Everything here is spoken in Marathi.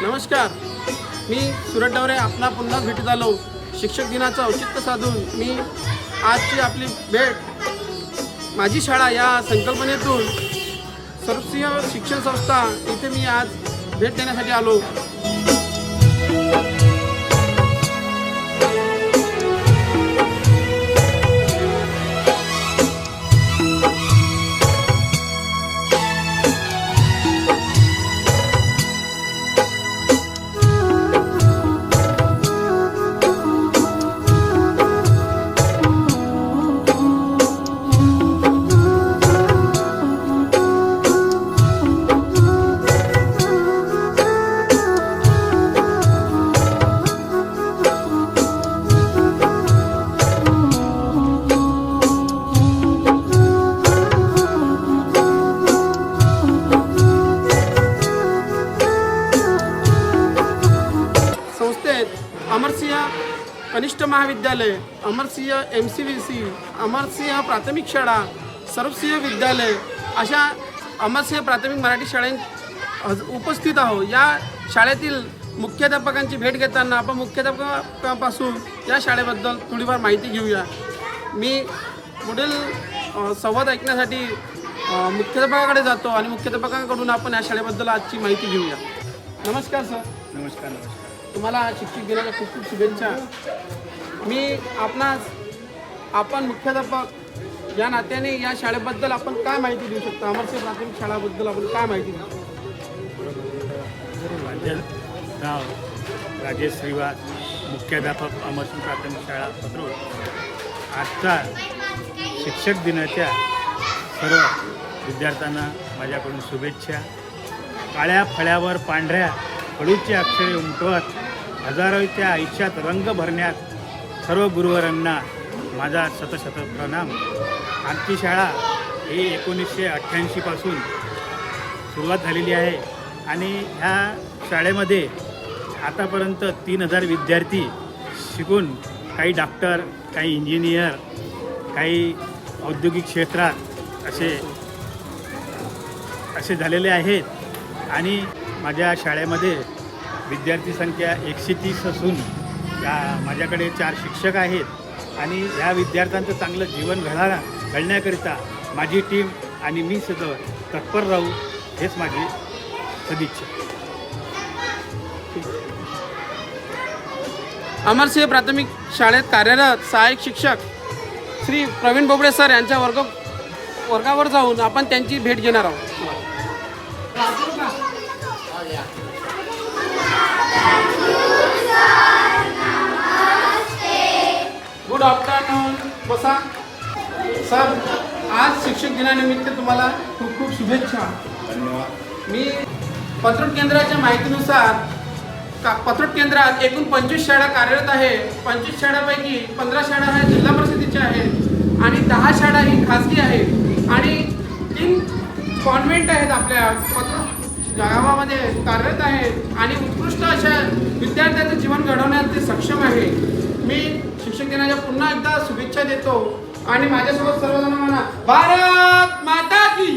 नमस्कार, मी सुरत डवरे आपला पुन्हा भेटीत आलो. शिक्षक दिनाचं औचित्य साधून मी आजची आपली भेट माझी शाळा या संकल्पनेतून सर्वस्वीय शिक्षण संस्था इथे मी आज भेट देण्यासाठी आलो. अमरसिंह कनिष्ठ महाविद्यालय, अमरसिंह MCVC, अमरसिंह प्राथमिक शाळा, सर्वसिंह विद्यालय अशा अमरसिंह प्राथमिक मराठी शाळेत उपस्थित आहोत. या शाळेतील मुख्याध्यापकांची भेट घेताना आपण मुख्याध्यापकांपासून या शाळेबद्दल थोडीफार माहिती घेऊया. मी पुढील संवाद ऐकण्यासाठी मुख्याध्यापकाकडे जातो आणि मुख्याध्यापकांकडून आपण या शाळेबद्दल आजची माहिती घेऊया. नमस्कार सर. नमस्कार. तुम्हाला शिक्षक दिनाच्या खूप खूप शुभेच्छा. मी आपण मुख्याध्यापक या नात्याने या शाळेबद्दल आपण काय माहिती देऊ शकता? अमरसिंह प्राथमिक शाळेबद्दल आपण काय माहिती देऊ? माझे नाव राजेश श्रीवास, मुख्याध्यापक अमरसिंह प्राथमिक शाळा पत्रोड. आजचा शिक्षक दिनाच्या सर्व विद्यार्थ्यांना माझ्याकडून शुभेच्छा. काळ्या फळ्यावर पांढऱ्या खडूची अक्षरे उमटवत हजारोच्या आयुष्यात रंग भरण्यात सर्व गुरुवरांना माझा शतशत प्रणाम. आमची शाळा ही 1988 पासून सुरुवात झालेली आहे आणि ह्या शाळेमध्ये आतापर्यंत 3000 विद्यार्थी शिकून काही डॉक्टर, काही इंजिनियर, काही औद्योगिक क्षेत्रात असे झालेले आहेत. आणि माझ्या शाळेमध्ये विद्यार्थी संख्या 130 असून माझ्याकडे 4 शिक्षक आहेत आणि ह्या विद्यार्थ्यांचं चांगलं जीवन घडण्याकरिता माझी टीम आणि मी सुद्धा तत्पर राहू हेच माझी सदिच्छा. अमरसिंह प्राथमिक शाळेत कार्यरत सहाय्यक शिक्षक श्री प्रवीण बोबडे सर यांच्या वर्गावर जाऊन आपण त्यांची भेट घेणार आहोत. Good afternoon. बसा. सर, आज शिक्षक दिनानिमित्त तुम्हाला खूप खूप शुभेच्छा. धन्यवाद. मी पत्रोड केंद्राच्या माहितीनुसार पत्रोड केंद्रात एकूण 25 शाळा कार्यरत आहे. 25 शाळांपैकी 15 शाळा ह्या जिल्हा परिषदेच्या आहेत आणि 10 शाळा ही खाजगी आहेत आणि 3 कॉन्व्हेंट आहेत आपल्या पत्रोड गावामध्ये कार्यरत आहेत आणि उत्कृष्ट अशा विद्यार्थ्यांचं जीवन घडवण्यात ते सक्षम आहे. मी शिक्षक दिनाच्या पुन्हा एकदा शुभेच्छा देतो आणि माझ्यासोबत सर्वजण म्हणा, भारत माता की.